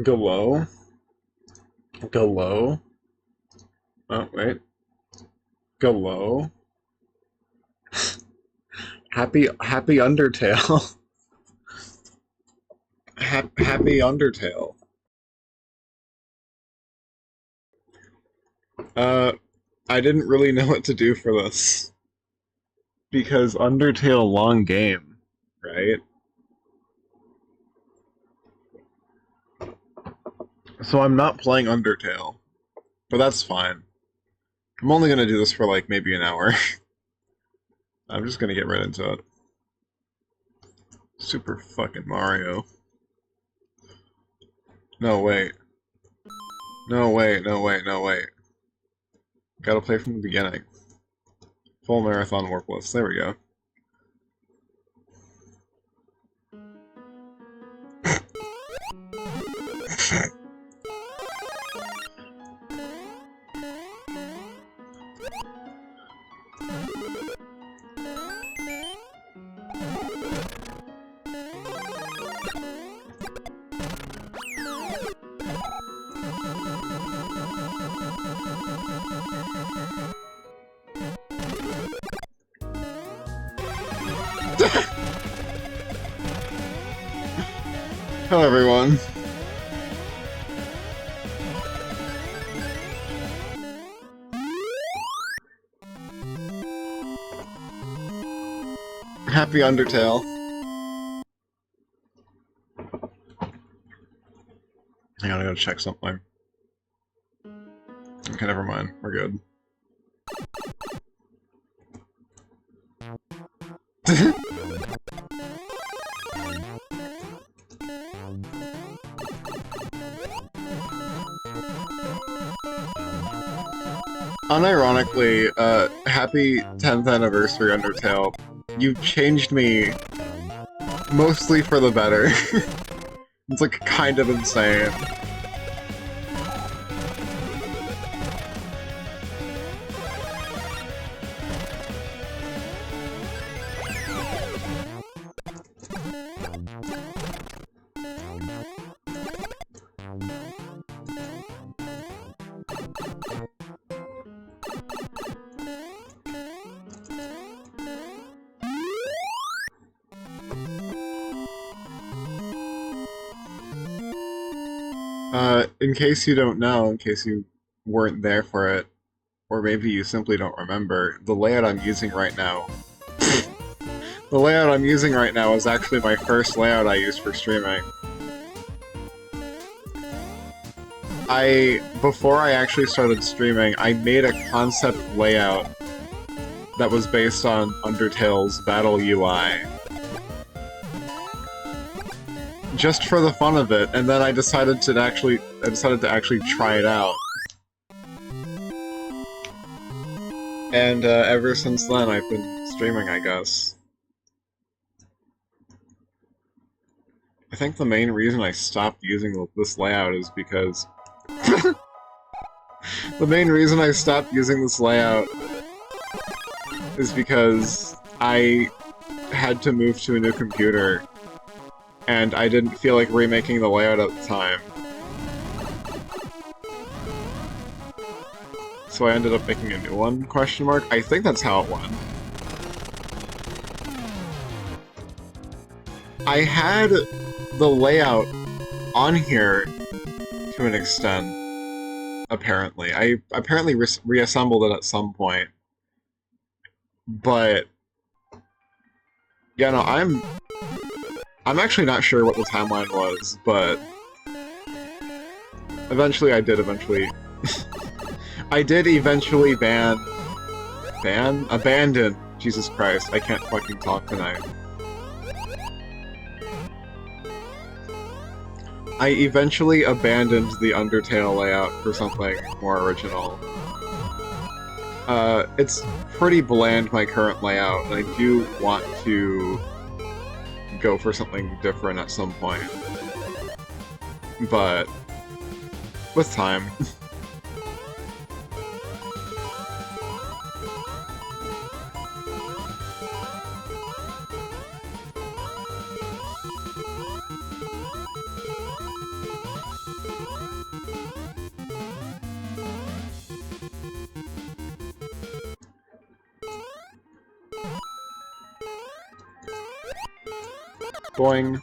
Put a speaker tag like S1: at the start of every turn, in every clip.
S1: Go low? Go low? Oh, wait. Go low? Happy Undertale. Happy Undertale. Uh, I didn't really know what to do for this. Because Undertale long game, right? So I'm not playing Undertale. But that's fine. I'm only gonna do this for like maybe an hour. I'm just gonna get right into it. Super fucking Mario. No, wait. No, wait, no, wait, no, wait. Gotta play from the beginning. Full marathon warp list. There we go. Hello, everyone. Happy Undertale. Hang on, I gotta check something. Okay, never mind. We're good. Unironically, happy 10th anniversary Undertale. You changed me mostly for the better. It's like kind of insane. In case you don't know, in case you weren't there for it, or maybe you simply don't remember, the layout I'm using right now. The layout I'm using right now is actually my first layout I used for streaming. Before I actually started streaming, I made a concept layout that was based on Undertale's Battle UI. Just for the fun of it, and then I decided to actually try it out. And ever since then, I've been streaming, I guess. I think the main reason I stopped using this layout is because... The main reason I stopped using this layout is because I had to move to a new computer, and I didn't feel like remaking the layout at the time. So I ended up making a new one, question mark? I think that's how it went. I had the layout on here to an extent, apparently. I apparently reassembled it at some point. But yeah, no, I'm actually not sure what the timeline was, but eventually I did I did eventually abandon, Jesus Christ, I can't fucking talk tonight. I eventually abandoned the Undertale layout for something more original. It's pretty bland, my current layout, and I do want to go for something different at some point. But with time. Boing.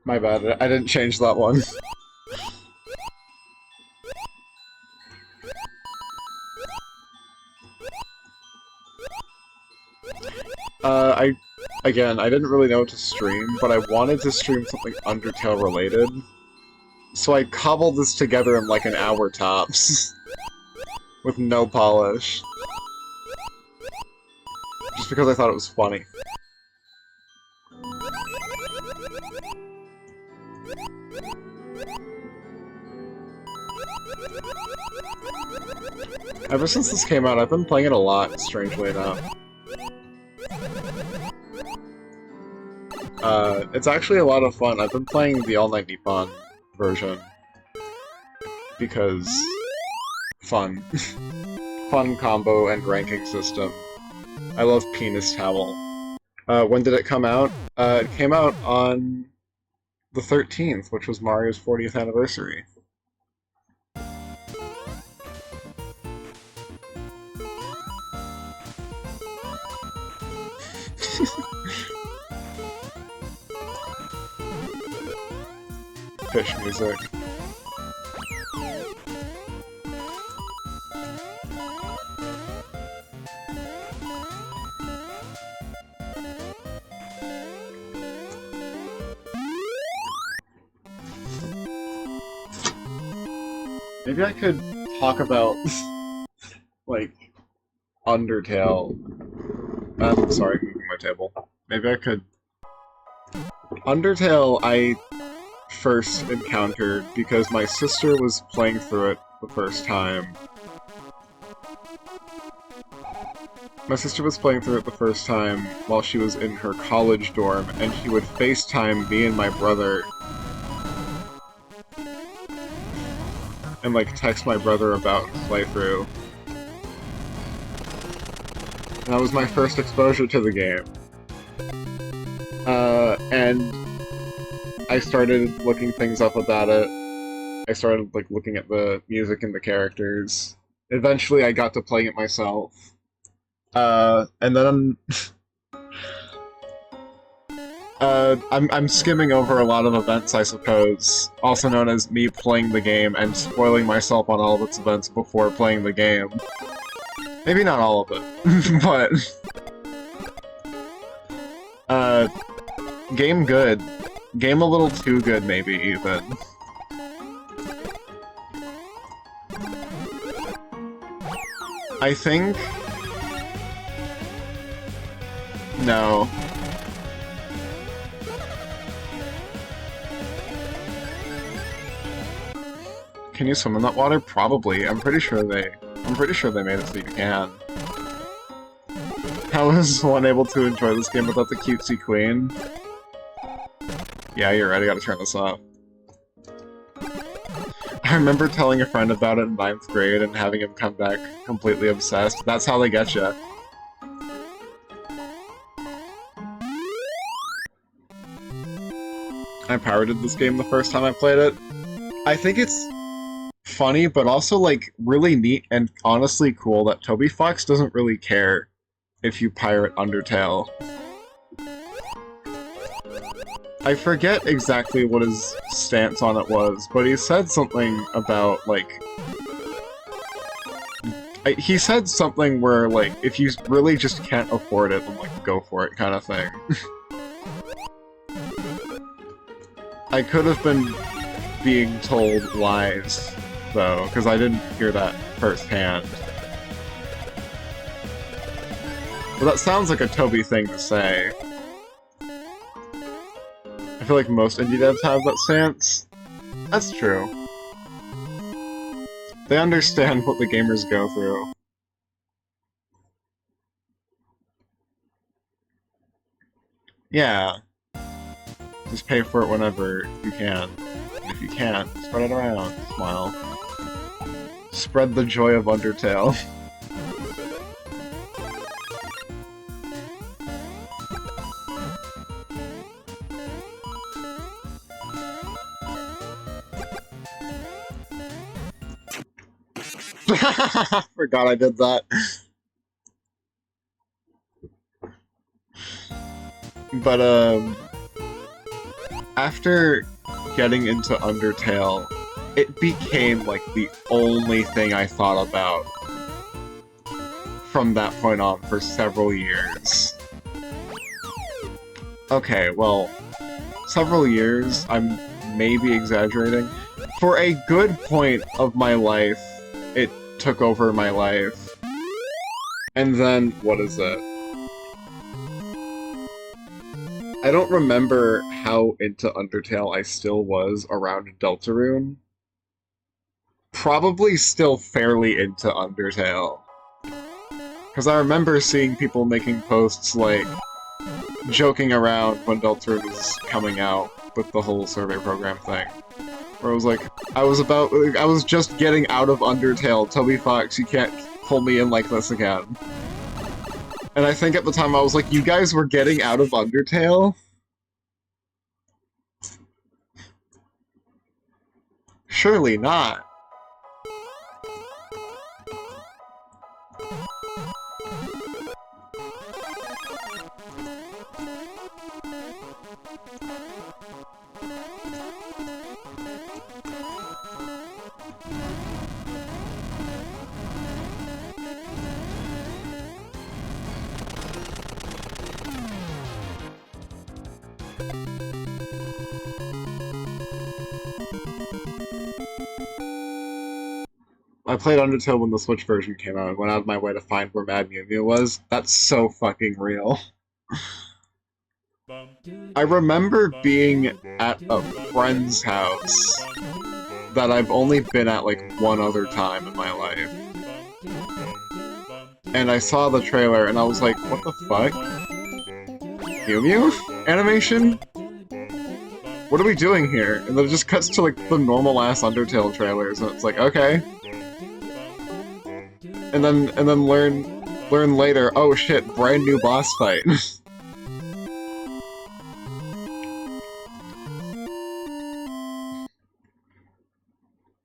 S1: My bad, I didn't change that one. Again, I didn't really know what to stream, but I wanted to stream something Undertale related. So I cobbled this together in like an hour tops. With no polish. Just because I thought it was funny. Ever since this came out, I've been playing it a lot, strangely enough. It's actually a lot of fun. I've been playing the All Night Nippon version. Because... fun. Fun combo and ranking system. I love Penis Towel. When did it come out? It came out on the 13th, which was Mario's 40th anniversary. Fish music. Maybe I could talk about, like, Undertale. I'm sorry, moving my table. Maybe I could... Undertale, I first encountered because my sister was playing through it the first time. My sister was playing through it the first time while she was in her college dorm, and she would FaceTime me and my brother and, like, text my brother about playthrough. And that was my first exposure to the game. And I started looking things up about it. I started, like, looking at the music and the characters. Eventually I got to playing it myself. And then I'm skimming over a lot of events, I suppose, also known as me playing the game and spoiling myself on all of its events before playing the game. Maybe not all of it, but... game good. Game a little too good, maybe, even. I think... No. Can you swim in that water? Probably. I'm pretty sure they made it so you can. How is one able to enjoy this game without the cutesy queen? Yeah, you're right, I gotta turn this off. I remember telling a friend about it in 9th grade and having him come back completely obsessed. That's how they get you. I pirated this game the first time I played it. I think it's funny, but also, like, really neat and honestly cool that Toby Fox doesn't really care if you pirate Undertale. I forget exactly what his stance on it was, but he said something about, like... he said something where, like, if you really just can't afford it, then, like, go for it, kind of thing. I could have been being told lies, though, because I didn't hear that firsthand. But that sounds like a Toby thing to say. I feel like most indie devs have that stance. That's true. They understand what the gamers go through. Yeah. Just pay for it whenever you can. And if you can't, spread it around. Smile. Spread the joy of Undertale. Forgot I did that. But, after getting into Undertale, it became, like, the only thing I thought about from that point on for several years. Okay, well, several years, I'm maybe exaggerating. For a good point of my life, it took over my life. And then, what is it? I don't remember how into Undertale I still was around Deltarune. Probably still fairly into Undertale. Because I remember seeing people making posts, like, joking around when Deltarune was coming out with the whole survey program thing. Where I was like, I was just getting out of Undertale, Toby Fox, you can't pull me in like this again. And I think at the time I was like, you guys were getting out of Undertale? Surely not. I played Undertale when the Switch version came out and went out of my way to find where Mad Mew Mew was. That's so fucking real. I remember being at a friend's house that I've only been at like one other time in my life. And I saw the trailer and I was like, what the fuck? Mew Mew? Animation? What are we doing here? And then it just cuts to like the normal ass Undertale trailers and it's like, okay. And then learn later, oh shit, brand new boss fight.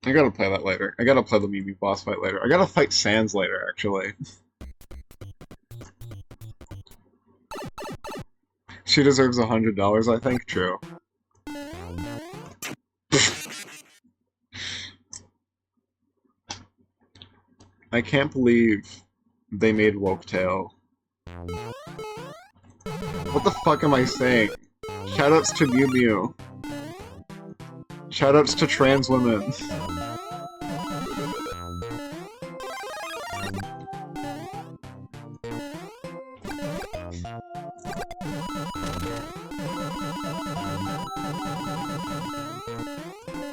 S1: I gotta play that later. I gotta play the Mew Mew boss fight later. I gotta fight Sans later, actually. She deserves $100, I think. True. I can't believe they made Woketail. What the fuck am I saying? Shoutouts to Mew Mew. Shoutouts to trans women.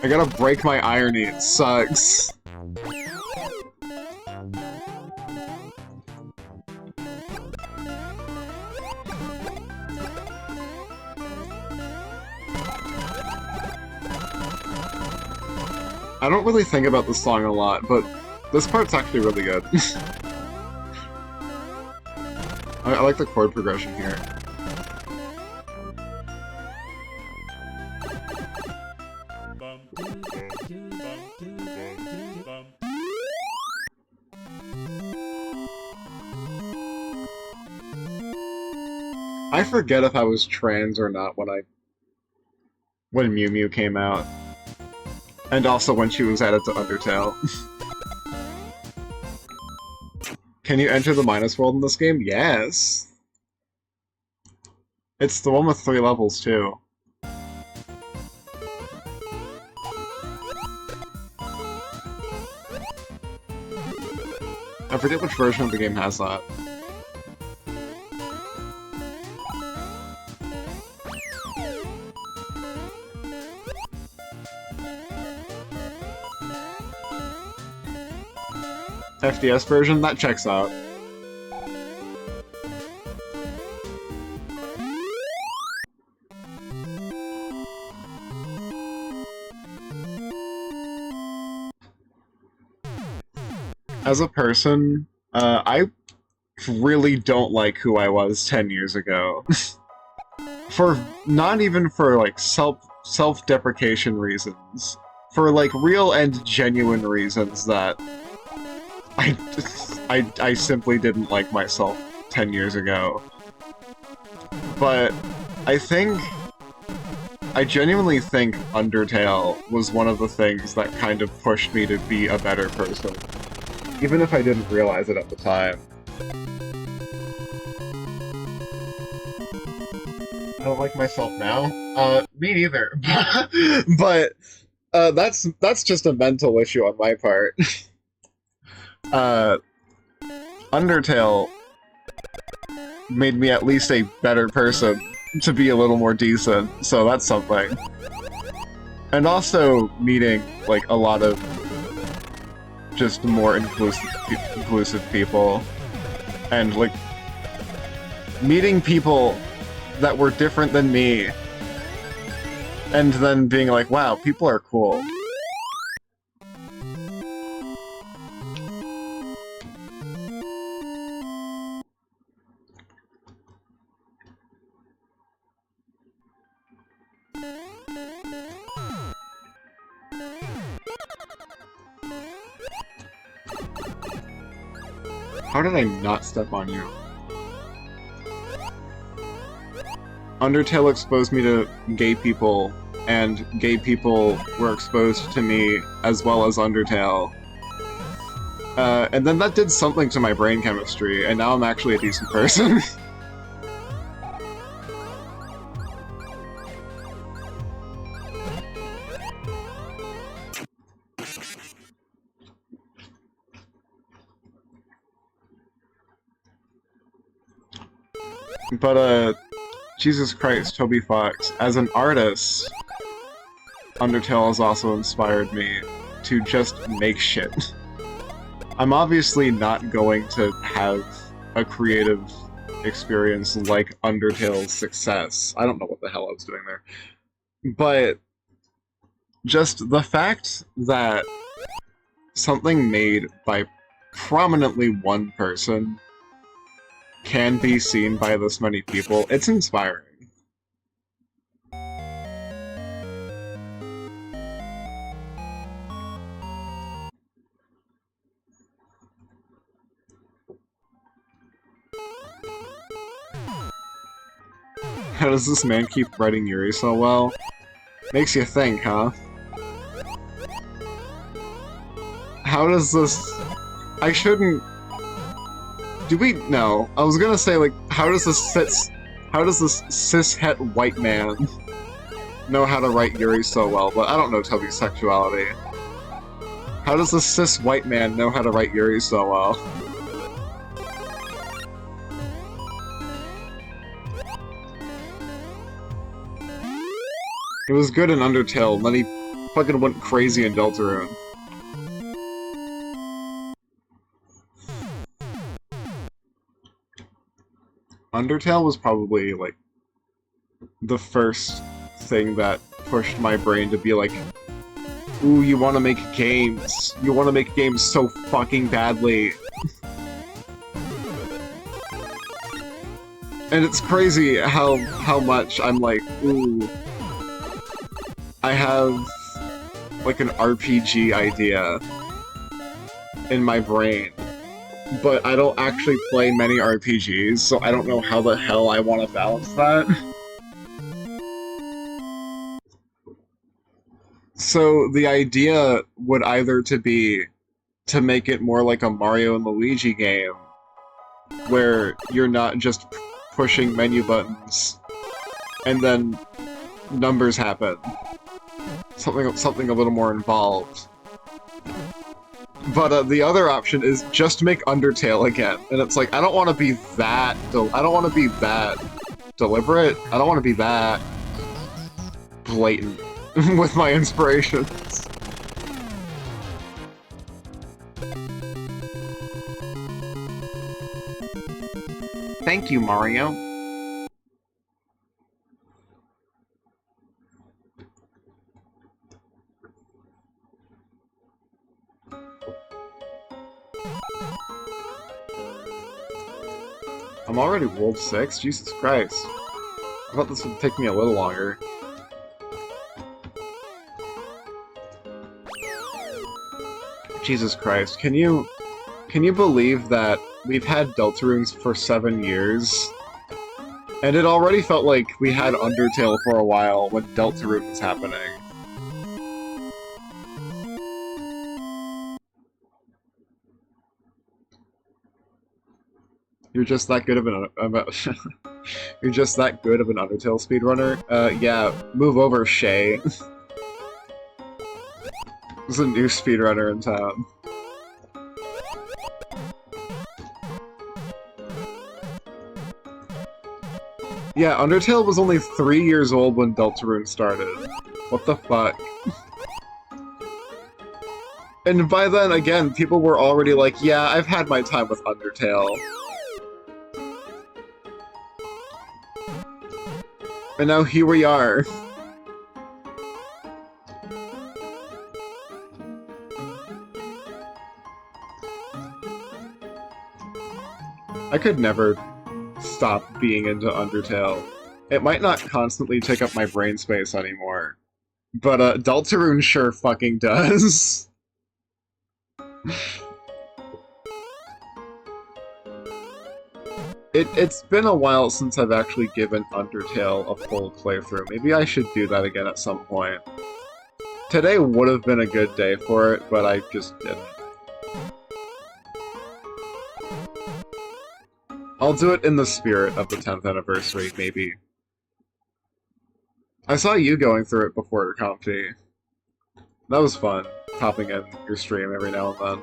S1: I gotta break my irony, it sucks. I don't really think about this song a lot, but this part's actually really good. I like the chord progression here. I forget if I was trans or not when Mew Mew came out. And also when she was added to Undertale. Can you enter the Minus World in this game? Yes! It's the one with 3 levels, too. I forget which version of the game has that. FDS version? That checks out. As a person, I really don't like who I was 10 years ago. Not even for, like, self-deprecation reasons. For, like, real and genuine reasons that I simply didn't like myself 10 years ago. But I genuinely think Undertale was one of the things that kind of pushed me to be a better person. Even if I didn't realize it at the time. I don't like myself now? Me neither. But, that's just a mental issue on my part. Uh, Undertale made me at least a better person to be a little more decent, so that's something. And also meeting, like, a lot of just more inclusive people. And, like, meeting people that were different than me, and then being like, wow, people are cool. How did I not step on you? Undertale exposed me to gay people, and gay people were exposed to me as well as Undertale. And then that did something to my brain chemistry, and now I'm actually a decent person. But, Jesus Christ, Toby Fox, as an artist, Undertale has also inspired me to just make shit. I'm obviously not going to have a creative experience like Undertale's success. I don't know what the hell I was doing there. But just the fact that something made by prominently one person can be seen by this many people, it's inspiring. How does this man keep writing Yuri so well? Makes you think, huh? How does this... I shouldn't... Do we... No. I was gonna say, like, how does this cis-het white man know how to write Yuri so well, but I don't know Toby's sexuality. How does this cis white man know how to write Yuri so well? It was good in Undertale, and then he fucking went crazy in Deltarune. Undertale was probably, like, the first thing that pushed my brain to be like, ooh, you want to make games. You want to make games so fucking badly. And it's crazy how much I'm like, ooh, I have, like, an RPG idea in my brain, but I don't actually play many RPGs, so I don't know how the hell I want to balance that. So the idea would either be to make it more like a Mario and Luigi game, where you're not just pushing menu buttons and then numbers happen. Something a little more involved. But the other option is just make Undertale again, and it's like, I don't want to be that deliberate. I don't want to be that blatant with my inspirations. Thank you, Mario. I'm already World 6? Jesus Christ. I thought this would take me a little longer. Jesus Christ, can you Can you believe that we've had Deltarunes for 7 years? And it already felt like we had Undertale for a while when Deltarune was happening. You're just that good of an you're just that good of an Undertale speedrunner? Yeah, move over, Shay. There's a new speedrunner in town. Yeah, Undertale was only 3 years old when Deltarune started. What the fuck? And by then, again, people were already like, yeah, I've had my time with Undertale. And now here we are. I could never stop being into Undertale. It might not constantly take up my brain space anymore, but Deltarune sure fucking does. It's been a while since I've actually given Undertale a full playthrough. Maybe I should do that again at some point. Today would have been a good day for it, but I just didn't. I'll do it in the spirit of the 10th anniversary, maybe. I saw you going through it before, Comfy. That was fun, popping in your stream every now and then.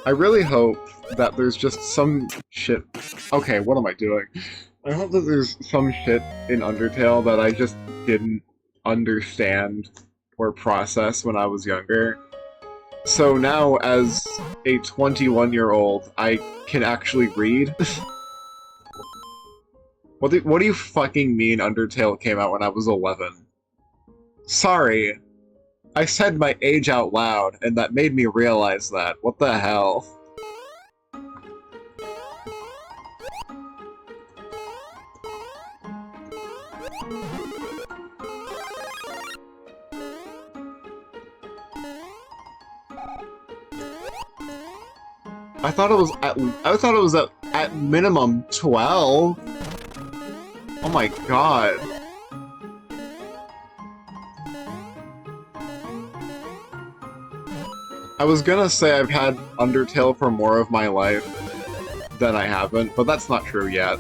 S1: I really hope that there's just some shit... Okay, what am I doing? I hope that there's some shit in Undertale that I just didn't understand or process when I was younger. So now, as a 21-year-old, I can actually read. What do you fucking mean Undertale came out when I was 11? Sorry. I said my age out loud, and that made me realize that. What the hell? I thought it was at minimum 12. Oh my god. I was gonna say I've had Undertale for more of my life than I haven't, but that's not true yet.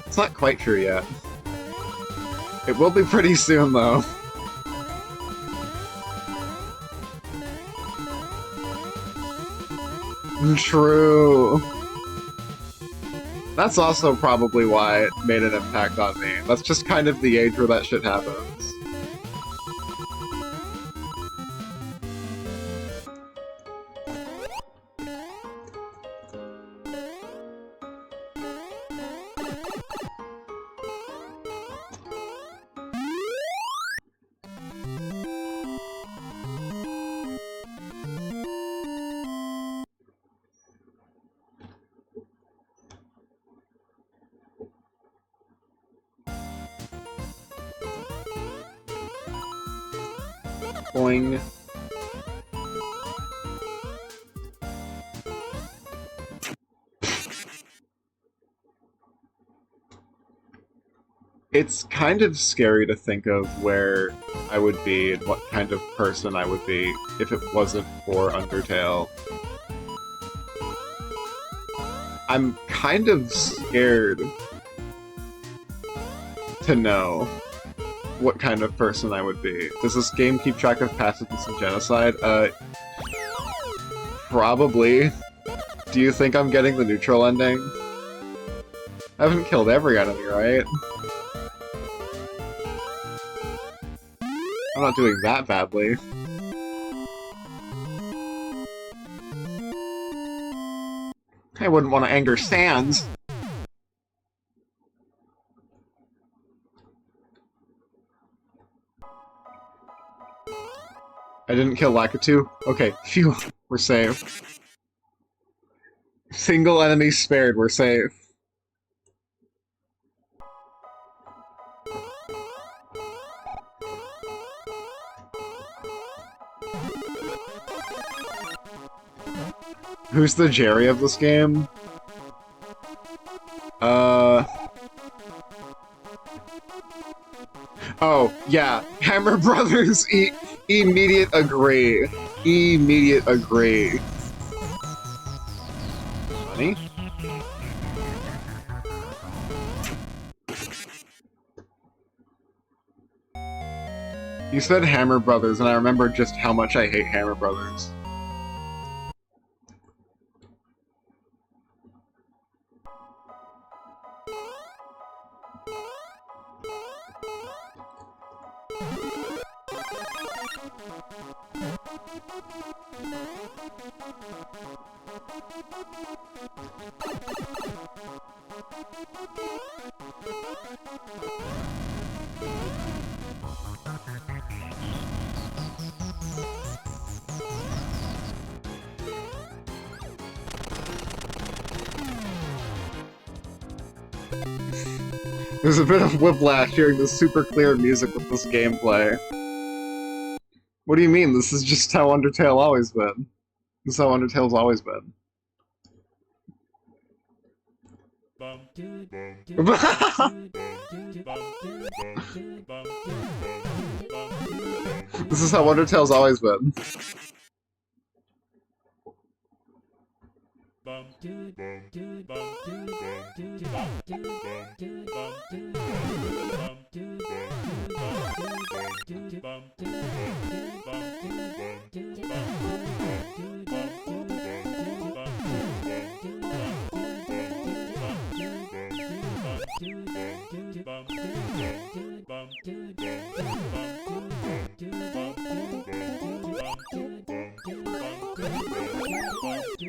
S1: It's not quite true yet. It will be pretty soon, though. True. That's also probably why it made an impact on me. That's just kind of the age where that shit happens. Boing. It's kind of scary to think of where I would be and what kind of person I would be if it wasn't for Undertale. I'm kind of scared to know what kind of person I would be. Does this game keep track of pacifist and genocide? Probably. Do you think I'm getting the neutral ending? I haven't killed every enemy, right? I'm not doing that badly. I wouldn't want to anger Sans. I didn't kill Lakitu? Okay, phew, we're safe. Single enemy spared, we're safe. Who's the Jerry of this game? Oh, yeah. Hammer Brothers, immediate agree. Immediate agree. Money? You said Hammer Brothers, and I remember just how much I hate Hammer Brothers. There's a bit of whiplash hearing this super clear music with this gameplay. What do you mean? This is just how Undertale always been. This is how Undertale's always been. This is how Undertale's always been.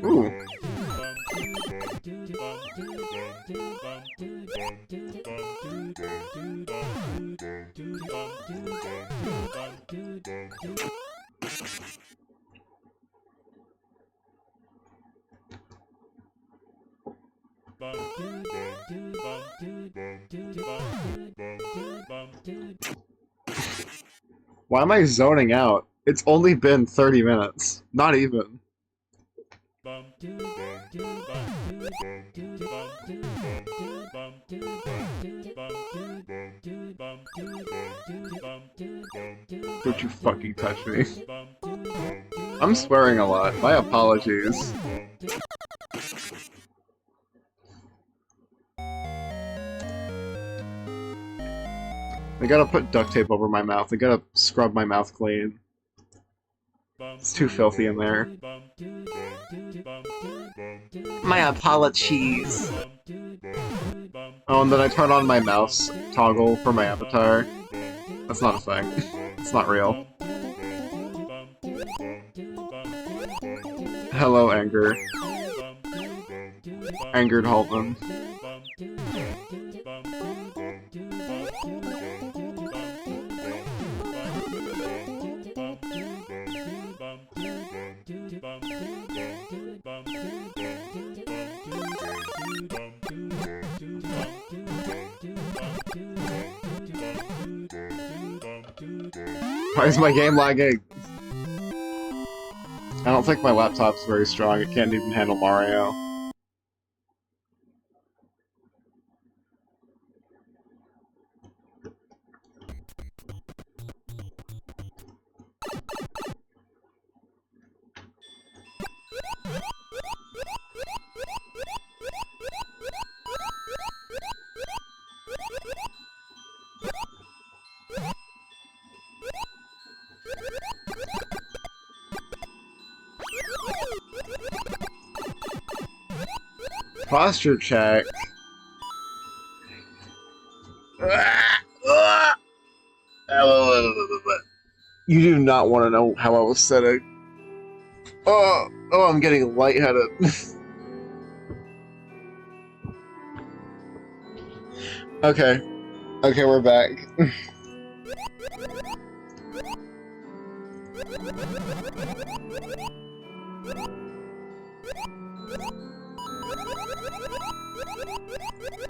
S1: Ooh. Why am I zoning out? It's only been 30 minutes. Not even. Don't you fucking touch me. I'm swearing a lot. My apologies. I gotta put duct tape over my mouth. I gotta scrub my mouth clean. It's too filthy in there. My apologies. Oh, and then I turn on my mouse toggle for my avatar. That's not a thing. It's not real. Hello, Anger. Angered Haltman. Why is my game lagging? I don't think my laptop's very strong. It can't even handle Mario. Posture check. You do not want to know how I was sitting. Oh, I'm getting lightheaded. Okay, we're back.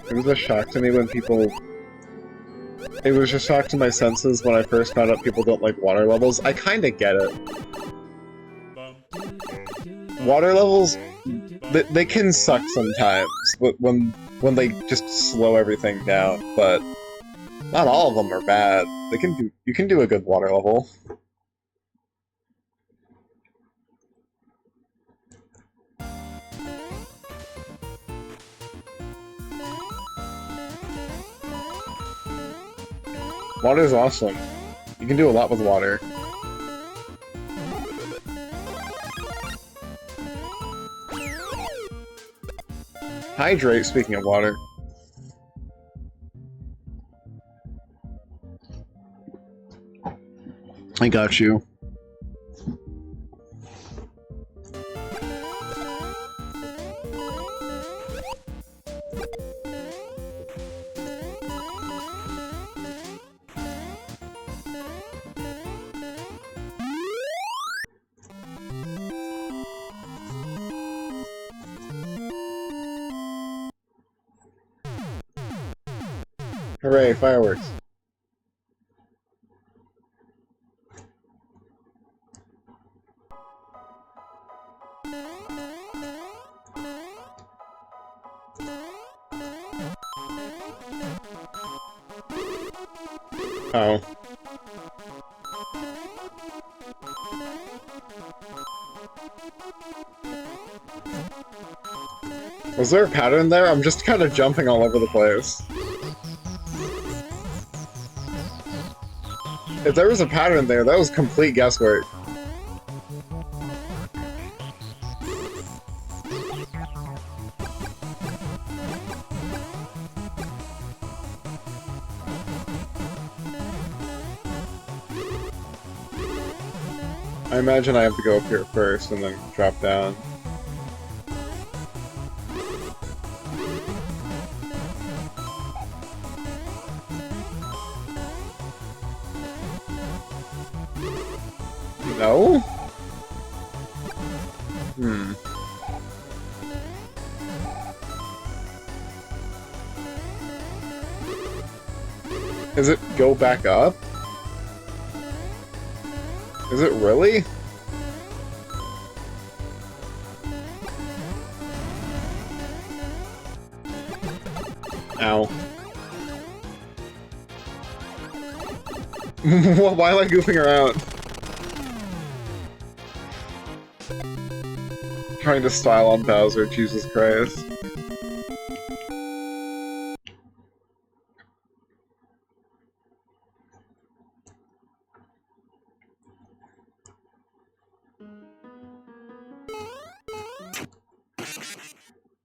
S1: It was a shock to me when people... It was a shock to my senses when I first found out people don't like water levels. I kinda get it. water levels, they can suck sometimes when they just slow everything down, but not all of them are bad. You can do a good water level. Water's awesome. You can do a lot with water. Hydrate, speaking of water. I got you. Hooray, fireworks. Oh. Was there a pattern there? I'm just kind of jumping all over the place. If there was a pattern there, that was complete guesswork. I imagine I have to go up here first and then drop down. No? Hmm. Is it go back up? Is it really? Ow. Why am I goofing around? Trying to style on Bowser, Jesus Christ.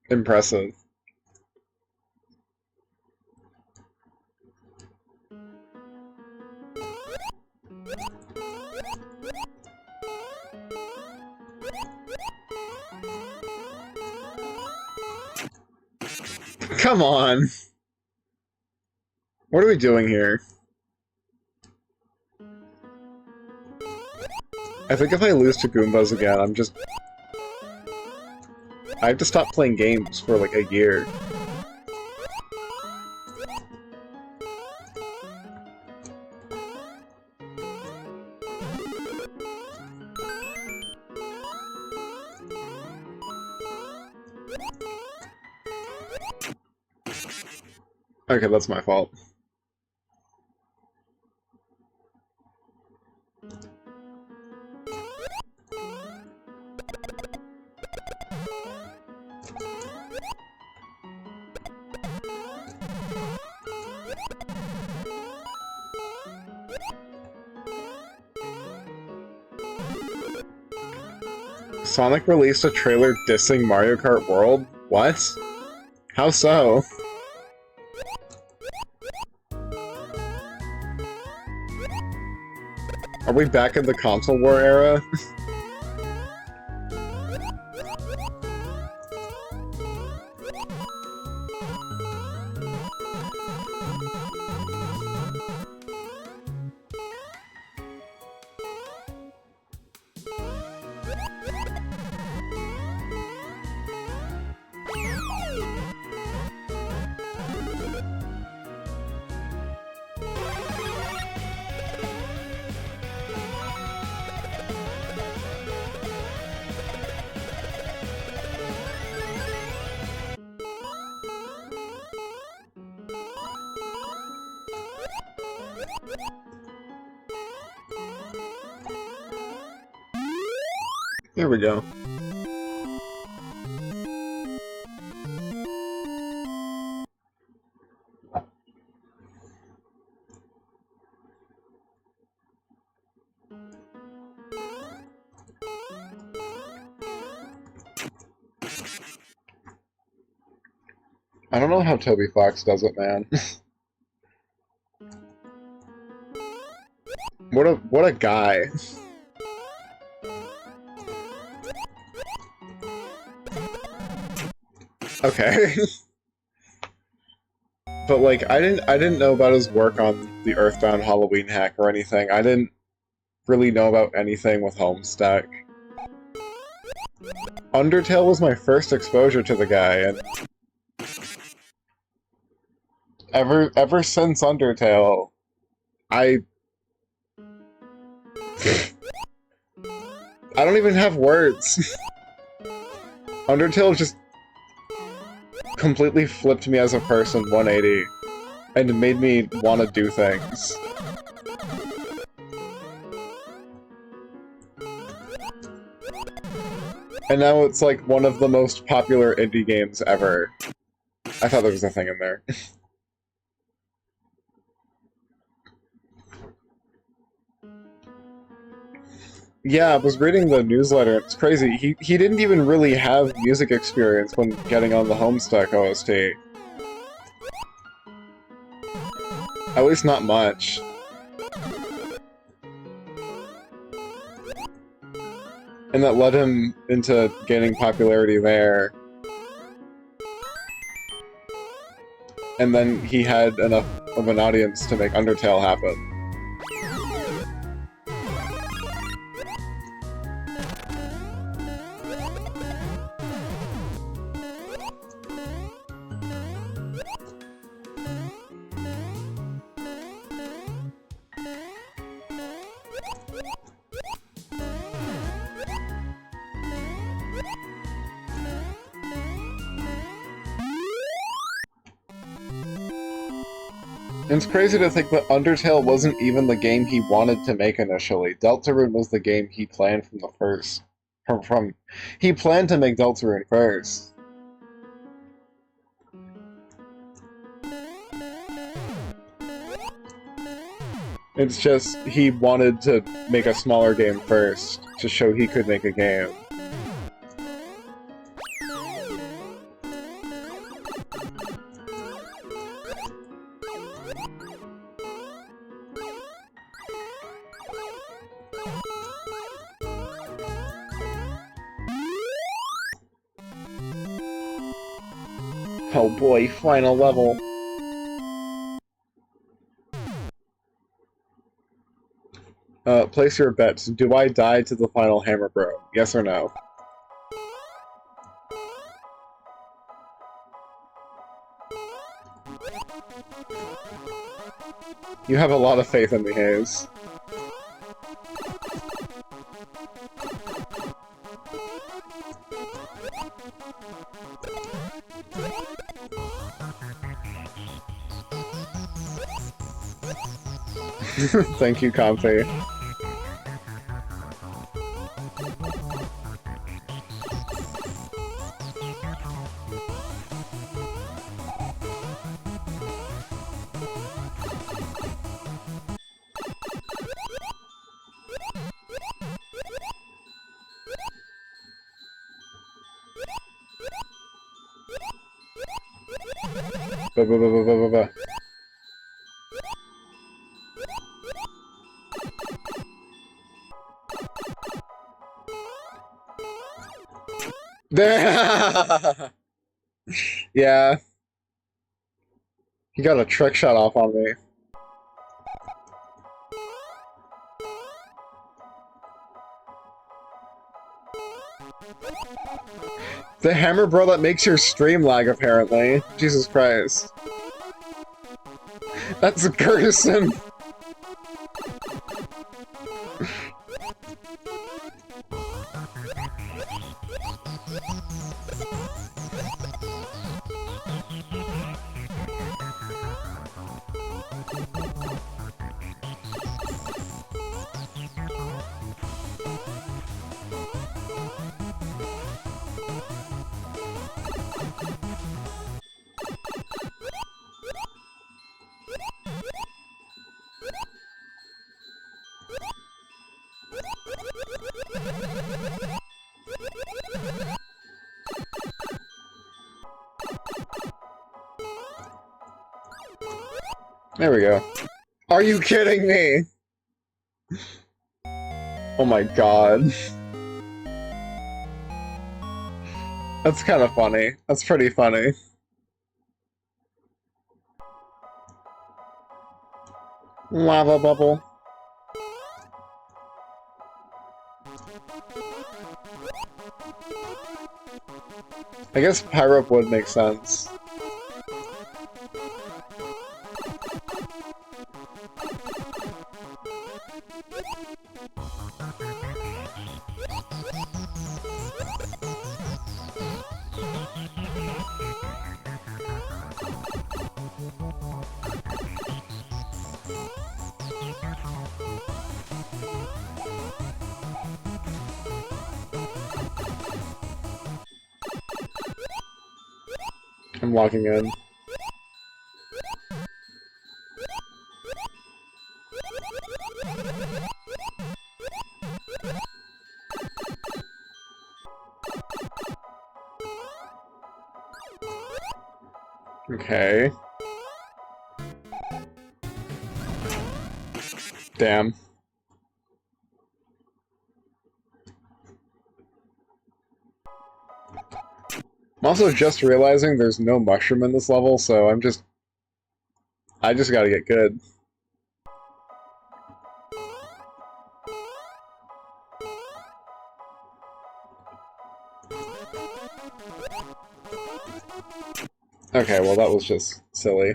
S1: Impressive. Come on! What are we doing here? I think if I lose to Goombas again, I have to stop playing games for like a year. Okay, that's my fault. Sonic released a trailer dissing Mario Kart World? What? How so? Are we back in the console war era? There we go. I don't know how Toby Fox does it, man. What a guy. Okay. But like I didn't know about his work on the Earthbound Halloween hack or anything. I didn't really know about anything with Homestuck. Undertale was my first exposure to the guy, and ever since Undertale, I don't even have words. Undertale just completely flipped me as a person 180 and made me want to do things. And now it's like one of the most popular indie games ever. I thought there was a thing in there. Yeah, I was reading the newsletter. It's crazy. He didn't even really have music experience when getting on the Homestuck OST. At least not much. And that led him into gaining popularity there. And then he had enough of an audience to make Undertale happen. It's crazy to think that Undertale wasn't even the game he wanted to make initially. Deltarune was the game he planned from the first. He planned to make Deltarune first. It's just he wanted to make a smaller game first to show he could make a game. Oh boy, final level. Place your bets. Do I die to the final hammer bro? Yes or no? You have a lot of faith in me, Hayes. Thank you, Comfy. Ba-ba-ba-ba-ba-ba. There! Yeah. He got a trick shot off on me. The hammer bro that makes your stream lag, apparently. Jesus Christ. That's Gerson. There we go. Are you kidding me? Oh my god. That's kind of funny. That's pretty funny. Lava bubble. I guess Pyrope would make sense. I'm logging in. Okay. Damn. I'm also just realizing there's no mushroom in this level, so I just gotta get good. Okay, well that was just silly.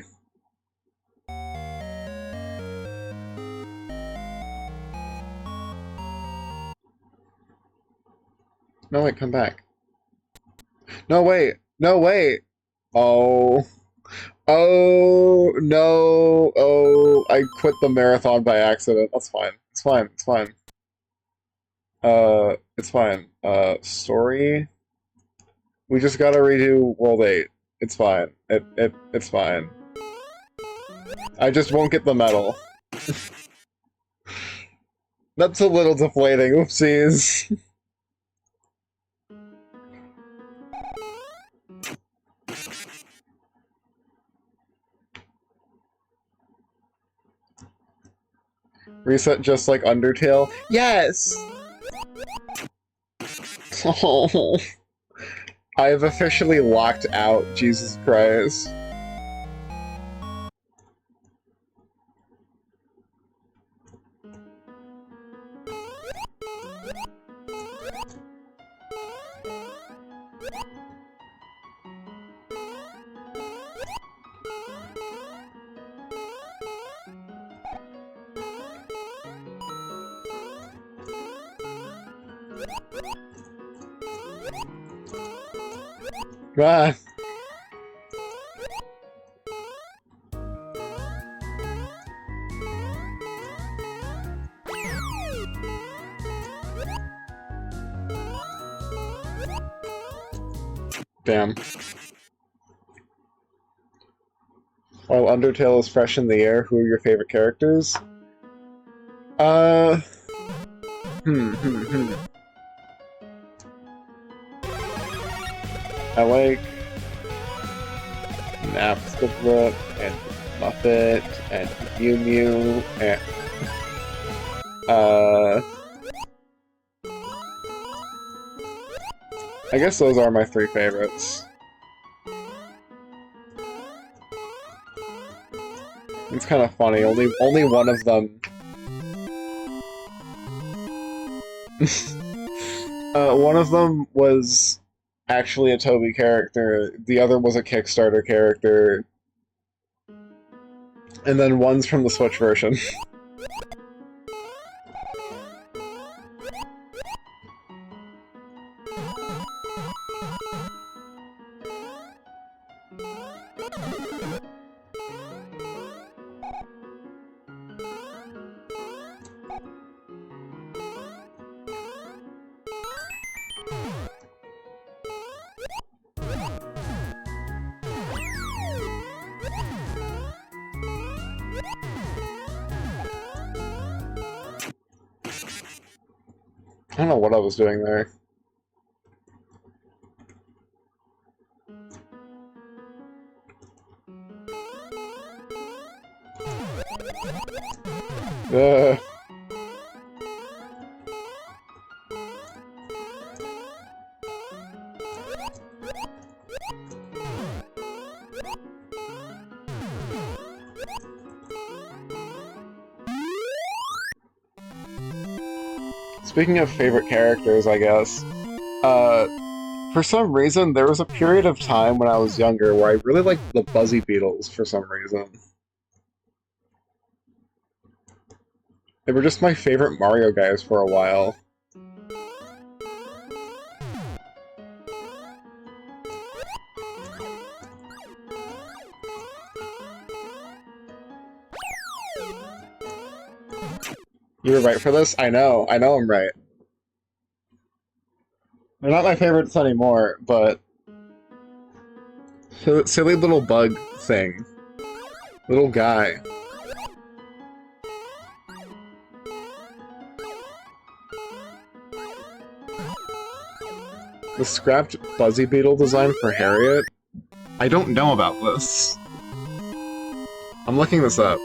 S1: No, wait, come back. No, wait! No, wait! Oh. Oh, no. Oh, I quit the marathon by accident. That's fine. It's fine. It's fine. It's fine. Story? We just gotta redo World 8. It's fine. It's fine. I just won't get the medal. That's a little deflating. Oopsies. Reset just like Undertale? Yes! Oh. I have officially locked out, Jesus Christ. Ah. Damn. While Undertale is fresh in the air, who are your favorite characters? Uh... I like Napstablook and Muppet and Mew Mew and I guess those are my three favorites. It's kind of funny. Only one of them. One of them was actually a Toby character. The other was a Kickstarter character. And then one's from the Switch version. I don't know what I was doing there. Ugh. Speaking of favorite characters, I guess, for some reason, there was a period of time when I was younger where I really liked the Buzzy Beetles for some reason. They were just my favorite Mario guys for a while. You were right for this? I know I'm right. They're not my favorites anymore, but silly little bug thing. Little guy. The scrapped Buzzy Beetle design for Harriet? I don't know about this. I'm looking this up.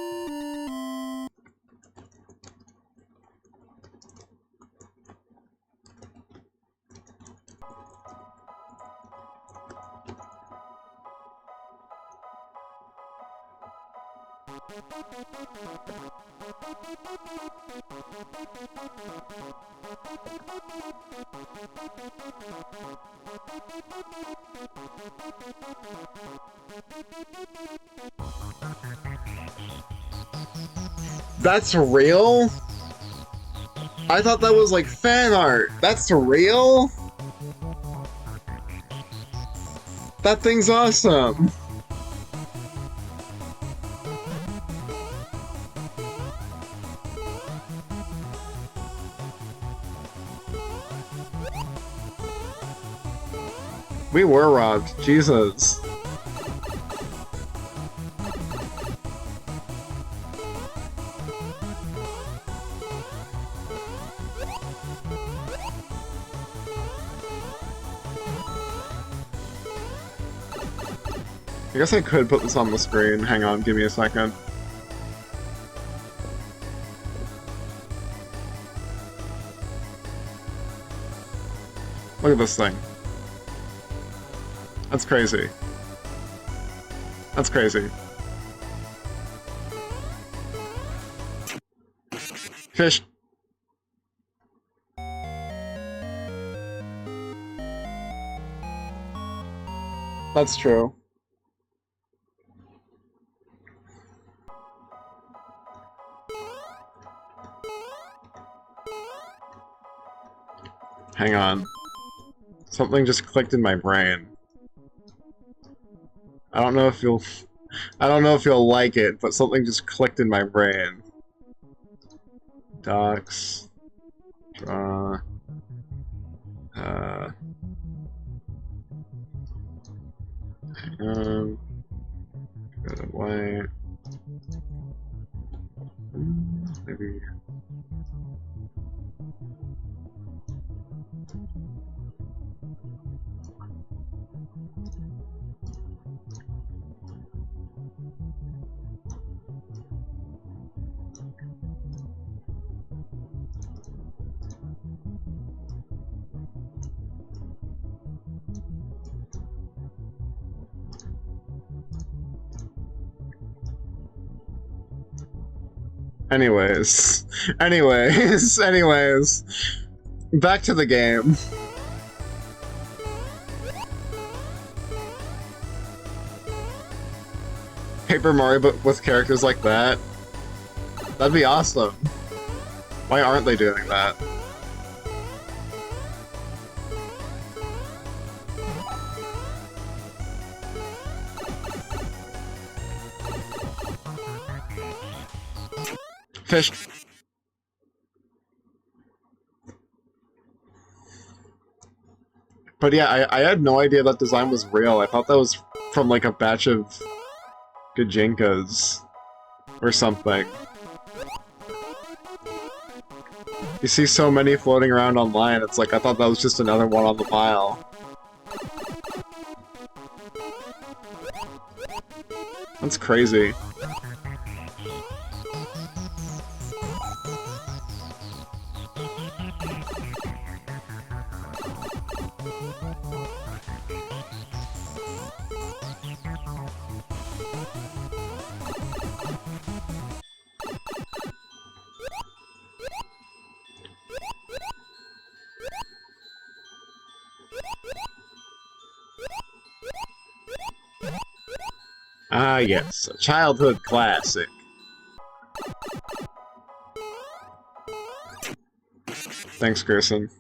S1: That's real? I thought that was like fan art. That's real? That thing's awesome. We were robbed. Jesus. I guess I could put this on the screen. Hang on, give me a second. Look at this thing. That's crazy. That's crazy. Fish. That's true. Hang on. Something just clicked in my brain. I don't know if you'll like it, but something just clicked in my brain. Docs. Draw. Hang on. Go to white. Maybe. Anyways. Back to the game. Paper Mario, but with characters like that? That'd be awesome. Why aren't they doing that? Fish. But yeah, I had no idea that design was real. I thought that was from like a batch of Gajinkas or something. You see so many floating around online, it's like, I thought that was just another one on the pile. That's crazy. Ah, yes, a childhood classic. Thanks, Grayson.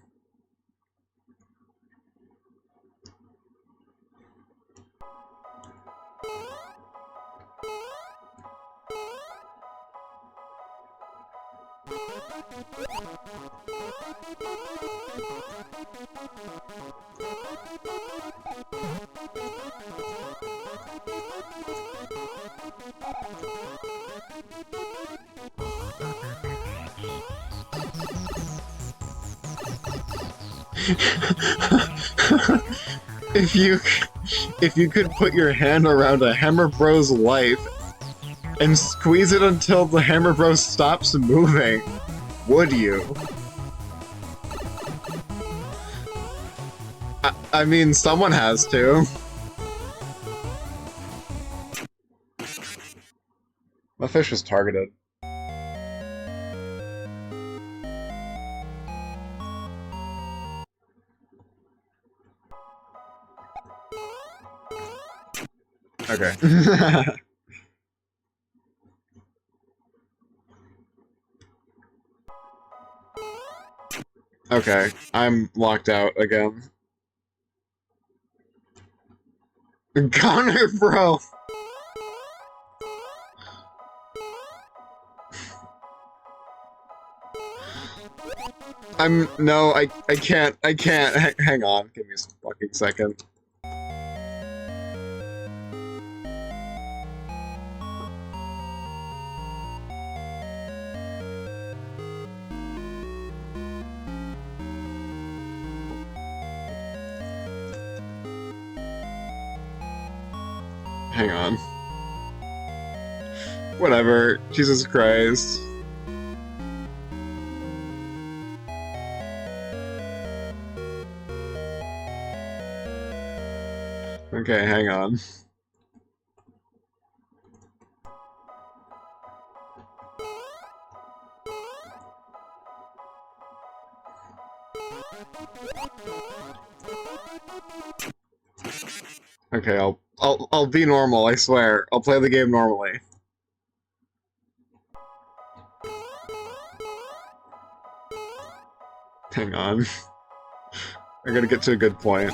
S1: If you could put your hand around a Hammer Bros life and squeeze it until the Hammer Bros stops moving, would you? I mean, someone has to. The fish was targeted. Okay. Okay, I'm locked out again. Connor, bro! No, I can't, hang on, give me a fucking second. Hang on. Whatever, Jesus Christ. Okay, hang on. Okay, I'll be normal, I swear. I'll play the game normally. Hang on. I gotta get to a good point.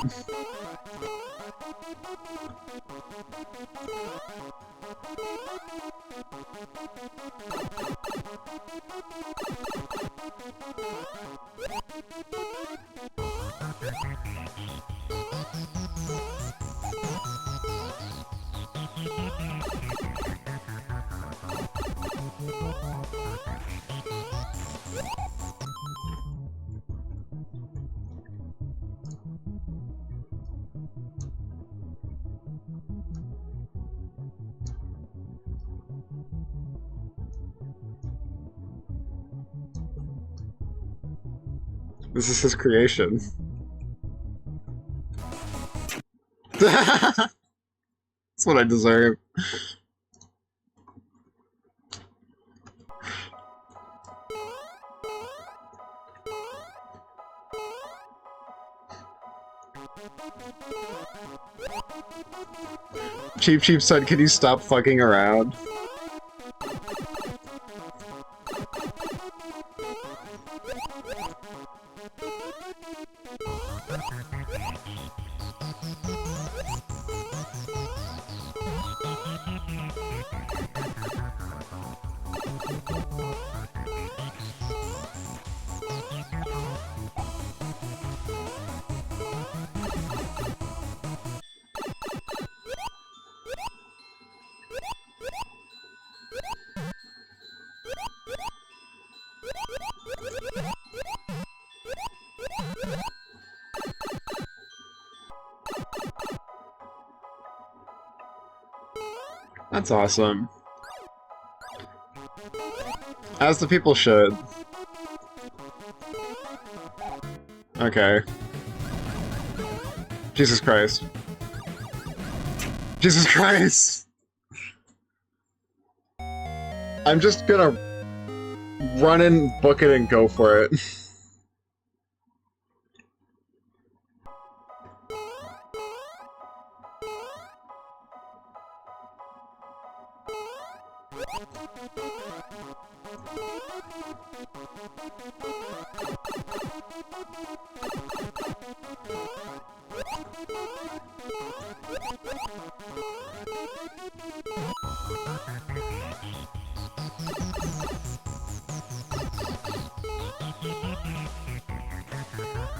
S1: This is his creation. That's what I deserve. Cheap Cheap said, can you stop fucking around? That's awesome. As the people should. Okay. Jesus Christ. Jesus Christ! I'm just gonna run in, book it, and go for it.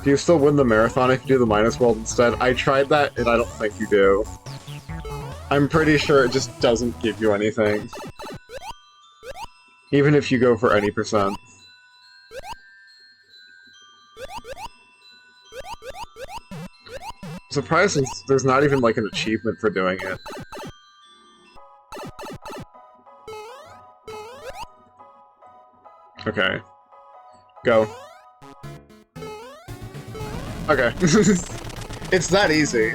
S1: Do you still win the marathon if you do the minus world instead? I tried that, and I don't think you do. I'm pretty sure it just doesn't give you anything. Even if you go for any percent. Surprising, there's not even like an achievement for doing it. Okay. Go. Okay. It's that easy.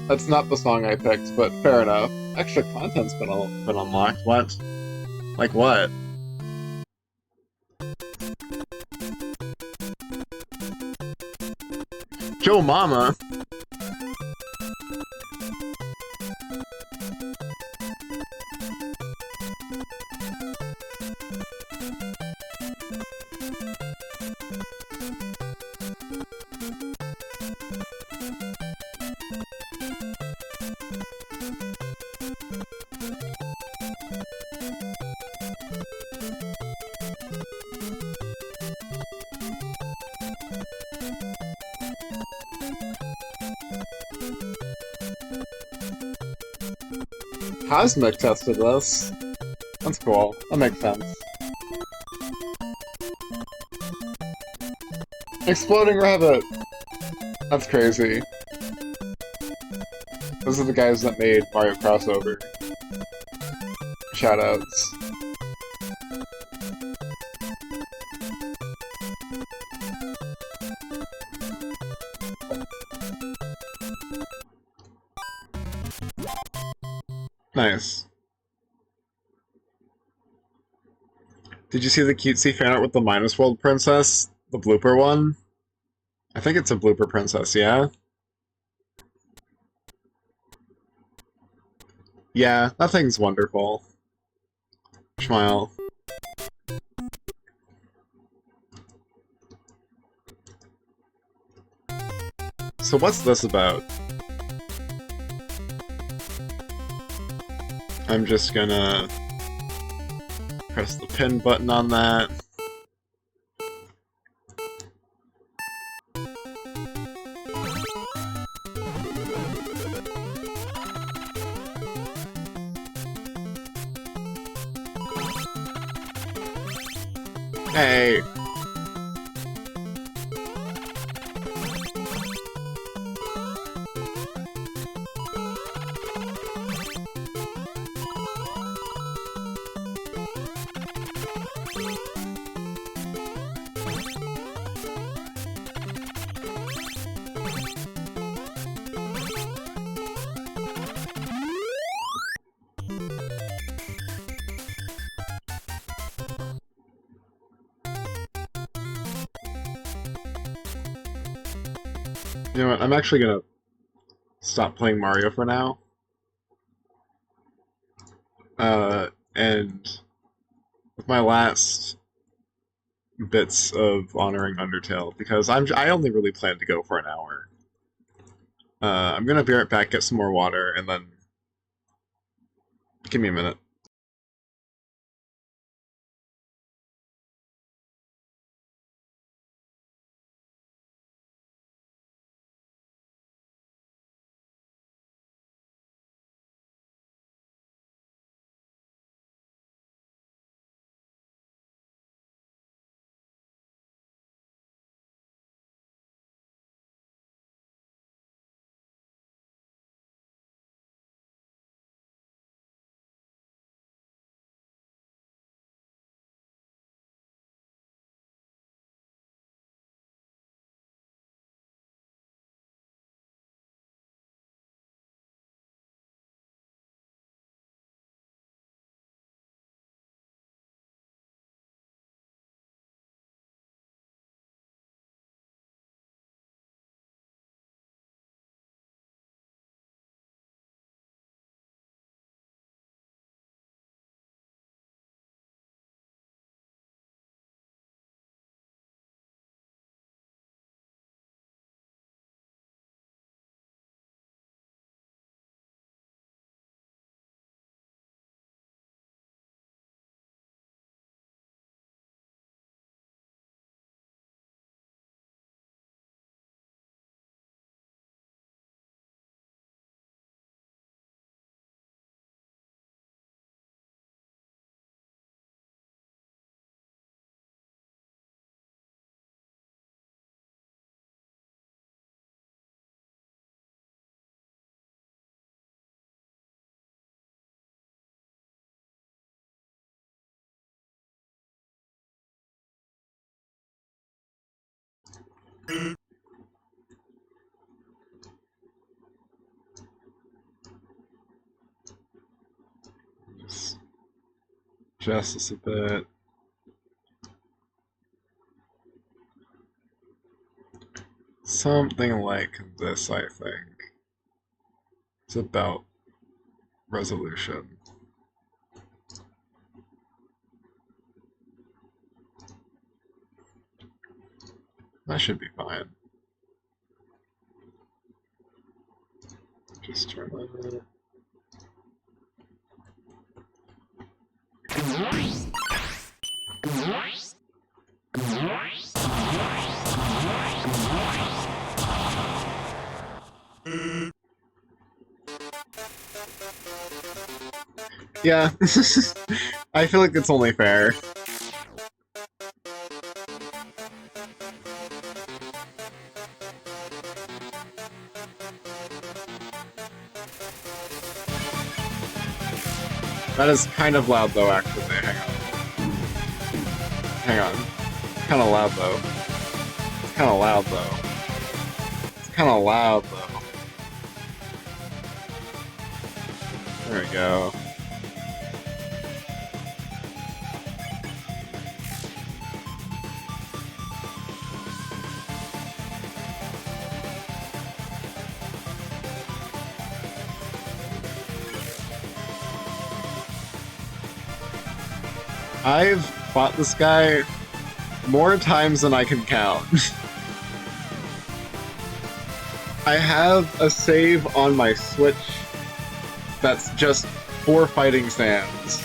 S1: That's not the song I picked, but fair enough. Extra content's been unlocked. What? Like what? Joe Mama? Cosmic tested this. That's cool. That makes sense. Exploding Rabbit! That's crazy. Those are the guys that made Mario Crossover. Shoutouts. Nice. Did you see the cutesy fan art with the Minus World Princess? The blooper one? I think it's a blooper princess, yeah? Yeah, that thing's wonderful. Smile. So what's this about? I'm just gonna press the pin button on that. Hey! You know what, I'm actually gonna stop playing Mario for now. And with my last bits of honoring Undertale, because I only really plan to go for an hour. I'm gonna be right back, get some more water, and then give me a minute. Just this a bit. Something like this, I think. It's about resolution. That should be fine. Just turn that. Yeah, I feel like it's only fair. That is kind of loud though, actually. Hang on. Hang on. It's kind of loud though. It's kind of loud though. It's kind of loud though. There we go. I've fought this guy more times than I can count. I have a save on my Switch that's just for fighting Sans.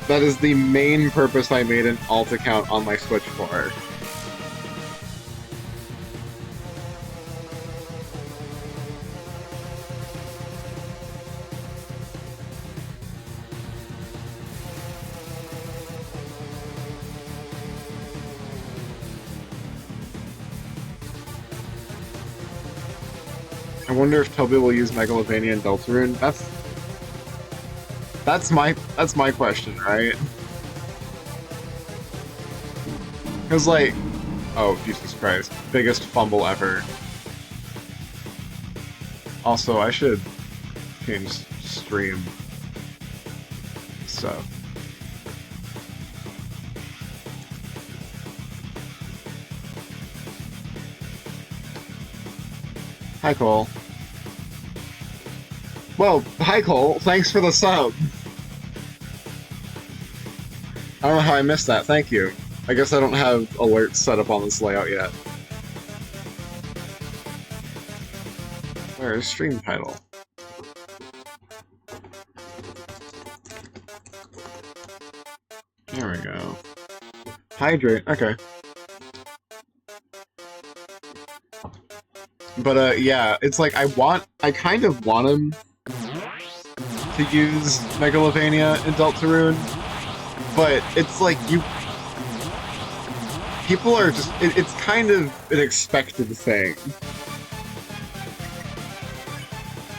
S1: That is the main purpose I made an alt account on my Switch for. I wonder if Toby will use Megalovania and Deltarune. That's my question, right? Cause like, oh Jesus Christ, biggest fumble ever. Also, I should change stream stuff. Hi Cole. Well, hi Cole, thanks for the sub. I don't know how I missed that, thank you. I guess I don't have alerts set up on this layout yet. Where is stream title? There we go. Hydrate, okay. But yeah, it's like I kind of want him to use Megalovania and Deltarune, but it's like people are just, it's kind of an expected thing.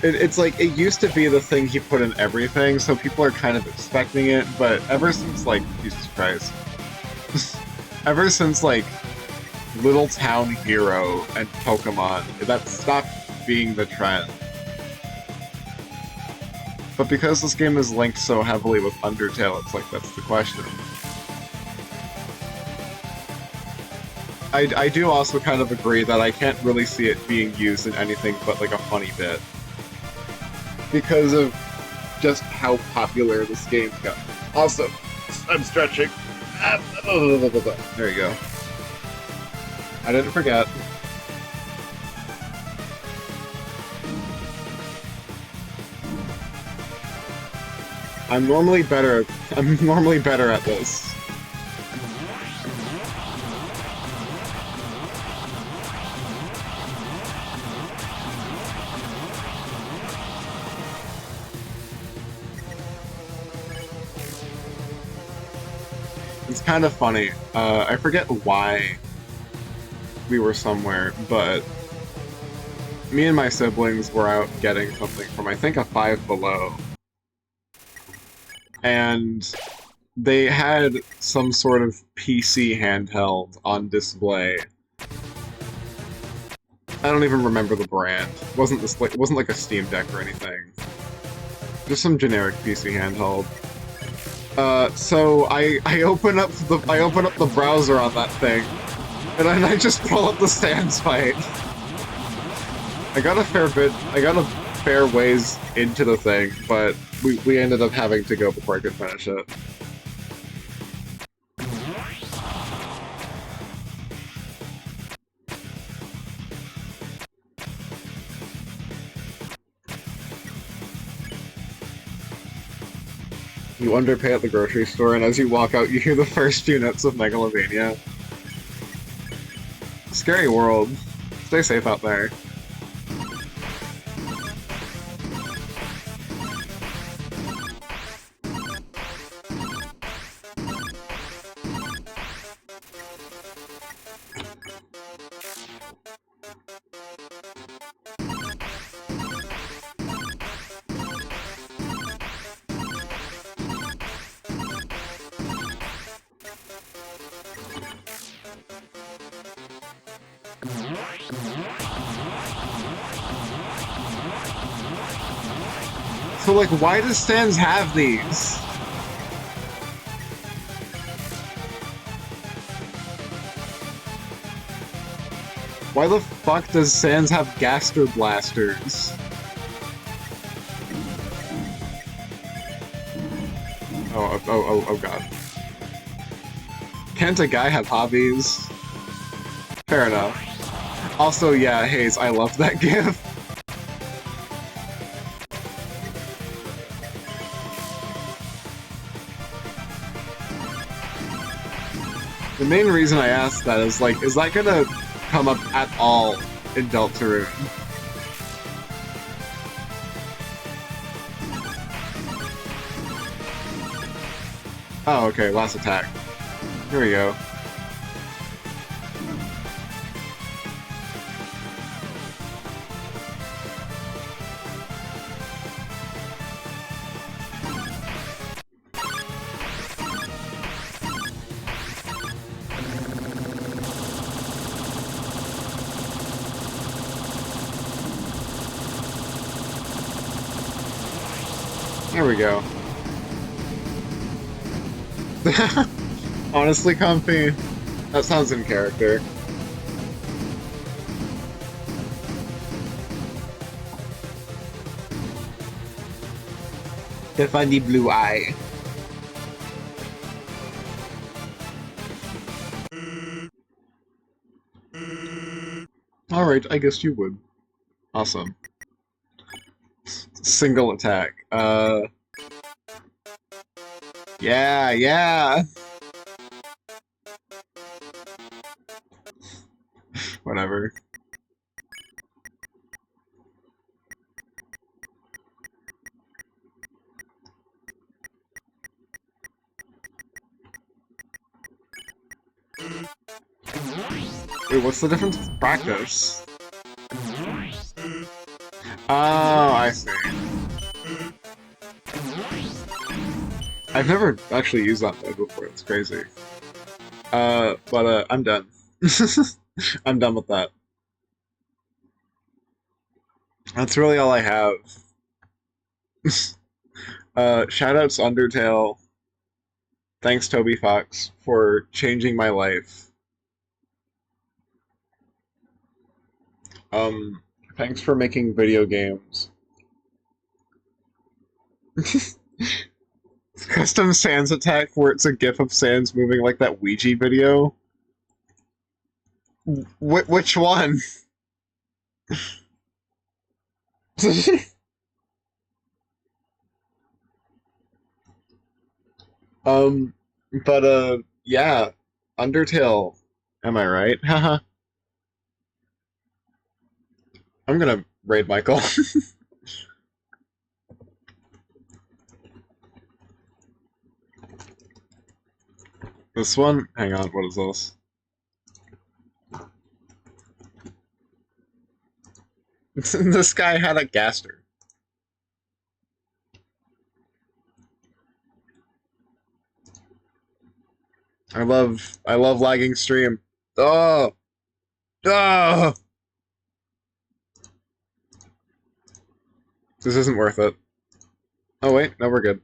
S1: It's like, it used to be the thing he put in everything, so people are kind of expecting it, but ever since, like, Jesus Christ. Ever since, like, Little Town Hero and Pokemon, that stopped being the trend. But because this game is linked so heavily with Undertale, it's like, that's the question. I do also kind of agree that I can't really see it being used in anything but, like, a funny bit. Because of just how popular this game got. Also, I'm stretching. There you go. I didn't forget. I'm normally better at this. It's kind of funny. I forget why we were somewhere, but me and my siblings were out getting something from, I think, a Five Below. And they had some sort of PC handheld on display. I don't even remember the brand. It wasn't like a Steam Deck or anything. Just some generic PC handheld. So I open up the browser on that thing, and then I just pull up the Sans fight. I got a fair ways into the thing, but we ended up having to go before I could finish it. You underpay at the grocery store, and as you walk out, you hear the first few notes of Megalovania. Scary world. Stay safe out there. So, like, why does Sans have these? Why the fuck does Sans have Gaster Blasters? Oh god. Can't a guy have hobbies? Fair enough. Also, yeah, Hayes, I love that gif. The main reason I asked that is, like, is that gonna come up at all in Deltarune? Oh, okay, last attack. Here we go. There we go. Honestly, Comfy, that sounds in character. The funny blue eye. Alright, I guess you would. Awesome. Single attack. Yeah. Whatever. Wait, what's the difference with practice? Oh, I see. I've never actually used that mode before, it's crazy. I'm done. I'm done with that. That's really all I have. Shoutouts Undertale. Thanks, Toby Fox, for changing my life. Thanks for making video games. Custom Sans attack where it's a gif of Sans moving like that Ouija video? Which one? Yeah. Undertale. Am I right? Haha. I'm gonna raid Michael. This one? Hang on, what is this? This guy had a gaster. I love lagging stream. Oh! Oh! This isn't worth it. Oh wait, no, we're good.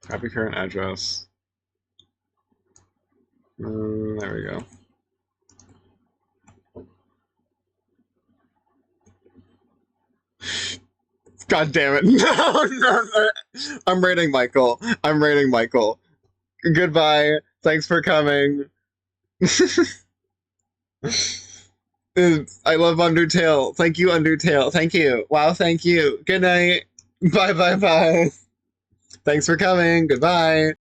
S1: Copy current address. There we go. God damn it. No. I'm rating Michael. Goodbye. Thanks for coming. I love Undertale. Thank you, Undertale. Thank you. Wow, thank you. Good night. Bye. Thanks for coming. Goodbye.